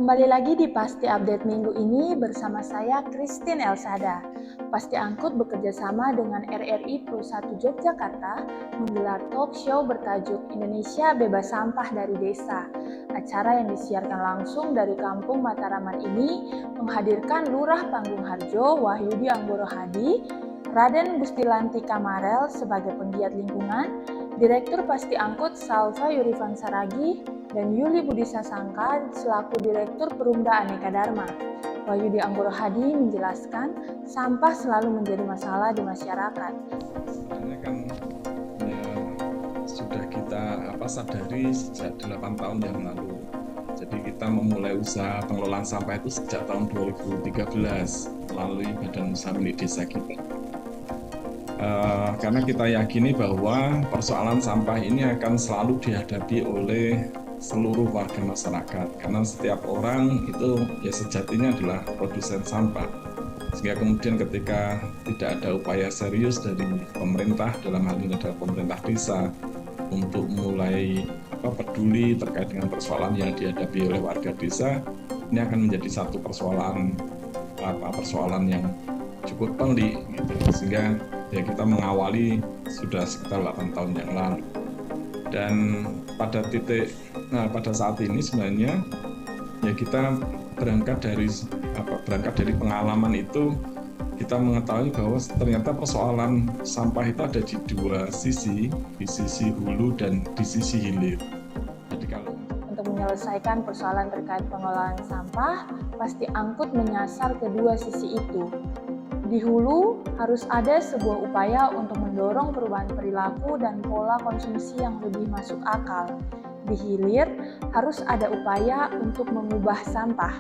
Kembali lagi di Pasti Update minggu ini bersama saya Christine Elsada. Pasti Angkut bekerja sama dengan RRI Pro 1 Yogyakarta menggelar talk show bertajuk Indonesia Bebas Sampah dari Desa. Acara yang disiarkan langsung dari Kampung Mataraman ini menghadirkan Lurah Panggung Harjo Wahyudi Anggoro Hadi, Raden Gustilanti Kamarel sebagai penggiat lingkungan, Direktur Pasti Angkut Salva Yurifan Saragi, dan Yuli Budi Sasangka selaku Direktur Perumda Aneka Dharma. Wahyudi Anggoro Hadi menjelaskan sampah selalu menjadi masalah di masyarakat. Sebenarnya kan sudah kita sadari sejak 8 tahun yang lalu. Jadi kita memulai usaha pengelolaan sampah itu sejak tahun 2013 melalui Badan Usaha Milik Desa kita. Karena kita yakini bahwa persoalan sampah ini akan selalu dihadapi oleh seluruh warga masyarakat, karena setiap orang itu ya sejatinya adalah produsen sampah. Sehingga kemudian ketika tidak ada upaya serius dari pemerintah, dalam hal ini adalah pemerintah desa, untuk mulai peduli terkait dengan persoalan yang dihadapi oleh warga desa, ini akan menjadi satu persoalan yang cukup pelik gitu. Sehingga ya kita mengawali sudah sekitar 8 tahun yang lalu. Dan pada saat ini sebenarnya ya kita berangkat dari pengalaman itu, kita mengetahui bahwa ternyata persoalan sampah itu ada di dua sisi, di sisi hulu dan di sisi hilir. Jadi kalau untuk menyelesaikan persoalan terkait pengelolaan sampah, Pasti Angkut menyasar kedua sisi itu. Di hulu harus ada sebuah upaya untuk mendorong perubahan perilaku dan pola konsumsi yang lebih masuk akal. Di hilir harus ada upaya untuk mengubah sampah.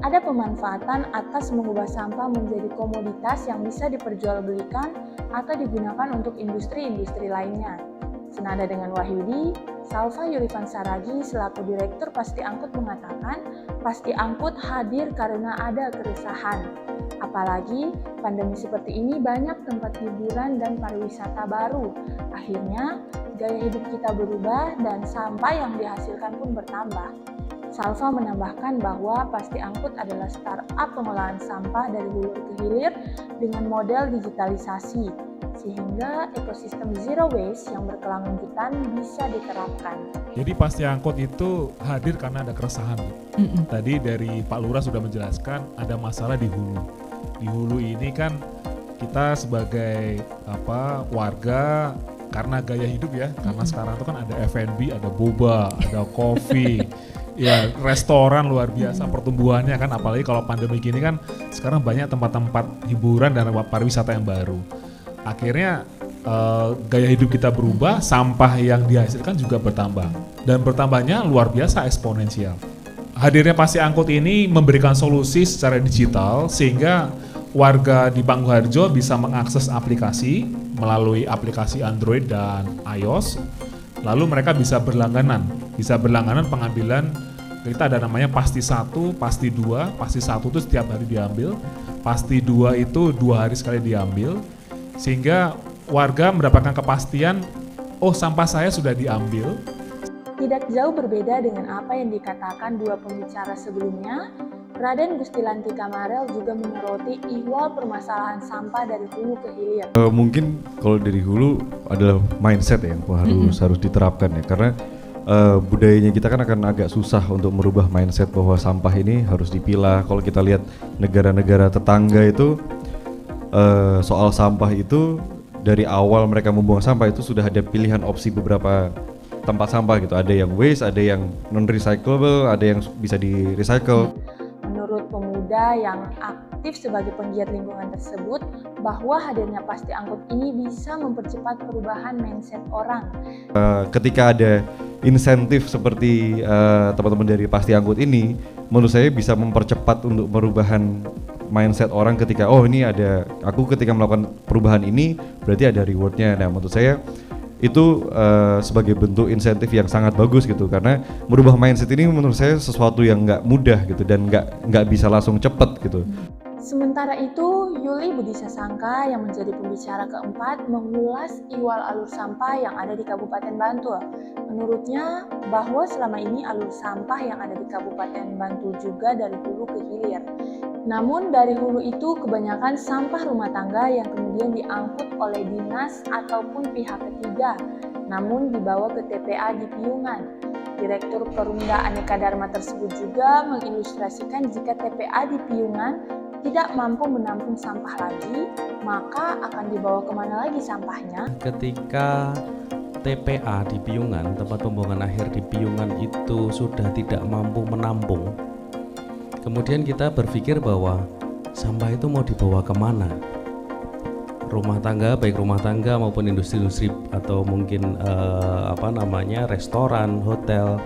Ada pemanfaatan atas mengubah sampah menjadi komoditas yang bisa diperjualbelikan atau digunakan untuk industri-industri lainnya. Senada dengan Wahyudi, Salva Yurifan Saragi selaku Direktur Pasti Angkut mengatakan, Pasti Angkut hadir karena ada keresahan. Apalagi pandemi seperti ini banyak tempat hiburan dan pariwisata baru. Akhirnya gaya hidup kita berubah dan sampah yang dihasilkan pun bertambah. Salva menambahkan bahwa Pasti Angkut adalah startup pengolahan sampah dari hulu ke hilir dengan model digitalisasi, sehingga ekosistem zero waste yang berkelanjutan bisa diterapkan. Jadi Pasti Angkut itu hadir karena ada keresahan. Tadi dari Pak Lurah sudah menjelaskan ada masalah di hulu. Di hulu ini kan kita sebagai warga, karena gaya hidup ya, karena sekarang itu kan ada F&B, ada boba, ada kopi, ya restoran luar biasa pertumbuhannya kan, apalagi kalau pandemi gini kan sekarang banyak tempat-tempat hiburan dan pariwisata yang baru. Akhirnya gaya hidup kita berubah, sampah yang dihasilkan juga bertambah, dan bertambahnya luar biasa eksponensial. Hadirnya Pasti Angkut ini memberikan solusi secara digital sehingga warga di Panggung Harjo bisa mengakses aplikasi melalui aplikasi Android dan iOS. Lalu mereka bisa berlangganan pengambilan. Kita ada namanya Pasti 1, Pasti 2. Pasti 1 itu setiap hari diambil, Pasti 2 itu 2 hari sekali diambil, sehingga warga mendapatkan kepastian, oh sampah saya sudah diambil. Tidak jauh berbeda dengan apa yang dikatakan dua pembicara sebelumnya, Raden Gustilanti Kamarel juga menyoroti ihwal permasalahan sampah dari hulu ke hilir. Mungkin kalau dari hulu adalah mindset yang harus diterapkan ya, karena budayanya kita kan akan agak susah untuk merubah mindset bahwa sampah ini harus dipilah. Kalau kita lihat negara-negara tetangga itu soal sampah itu dari awal mereka membuang sampah itu sudah ada pilihan opsi beberapa tempat sampah gitu. Ada yang waste, ada yang non-recyclable, ada yang bisa di-recycle. Menurut pemuda yang aktif sebagai penggiat lingkungan tersebut, bahwa hadirnya Pasti Angkut ini bisa mempercepat perubahan mindset orang. Ketika ada insentif seperti teman-teman dari Pasti Angkut ini, menurut saya bisa mempercepat untuk perubahan mindset orang ketika ini ada, aku ketika melakukan perubahan ini berarti ada rewardnya. Nah menurut saya itu sebagai bentuk insentif yang sangat bagus gitu, karena merubah mindset ini menurut saya sesuatu yang nggak mudah gitu dan nggak bisa langsung cepet gitu. Sementara itu, Yuli Budi Sasangka yang menjadi pembicara keempat mengulas ihwal alur sampah yang ada di Kabupaten Bantul. Menurutnya, bahwa selama ini alur sampah yang ada di Kabupaten Bantul juga dari hulu ke hilir. Namun dari hulu itu kebanyakan sampah rumah tangga yang kemudian diangkut oleh dinas ataupun pihak ketiga, namun dibawa ke TPA di Piungan. Direktur Perumda Aneka Dharma tersebut juga mengilustrasikan jika TPA di Piungan tidak mampu menampung sampah lagi, maka akan dibawa kemana lagi sampahnya? Ketika TPA di Piungan, tempat pembuangan akhir di Piungan itu sudah tidak mampu menampung, kemudian kita berpikir bahwa sampah itu mau dibawa kemana? Rumah tangga, baik rumah tangga maupun industri-industri atau mungkin restoran, hotel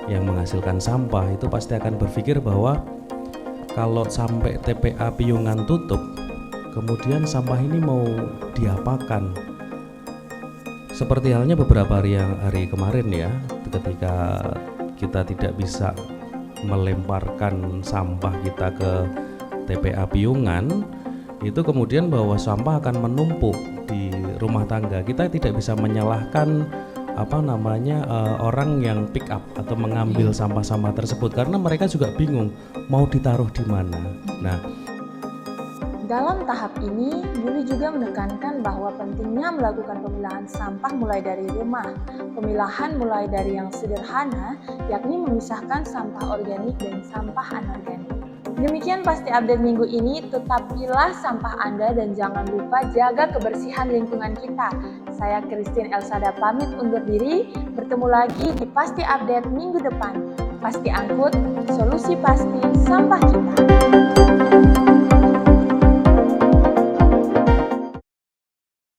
yang menghasilkan sampah itu pasti akan berpikir bahwa kalau sampai TPA Piungan tutup, kemudian sampah ini mau diapakan? Seperti halnya beberapa hari kemarin ya, ketika kita tidak bisa melemparkan sampah kita ke TPA Piungan, itu kemudian bahwa sampah akan menumpuk di rumah tangga. Kita tidak bisa menyalahkan orang yang pick up atau mengambil sampah-sampah tersebut karena mereka juga bingung mau ditaruh di mana. Nah, dalam tahap ini, Yuli juga menekankan bahwa pentingnya melakukan pemilahan sampah mulai dari rumah. Pemilahan mulai dari yang sederhana, yakni memisahkan sampah organik dan sampah anorganik. Demikian Pasti Update minggu ini, tetap pilah sampah Anda dan jangan lupa jaga kebersihan lingkungan kita. Saya Christine Elsada pamit undur diri, bertemu lagi di Pasti Update minggu depan. Pasti Angkut, solusi pasti sampah kita.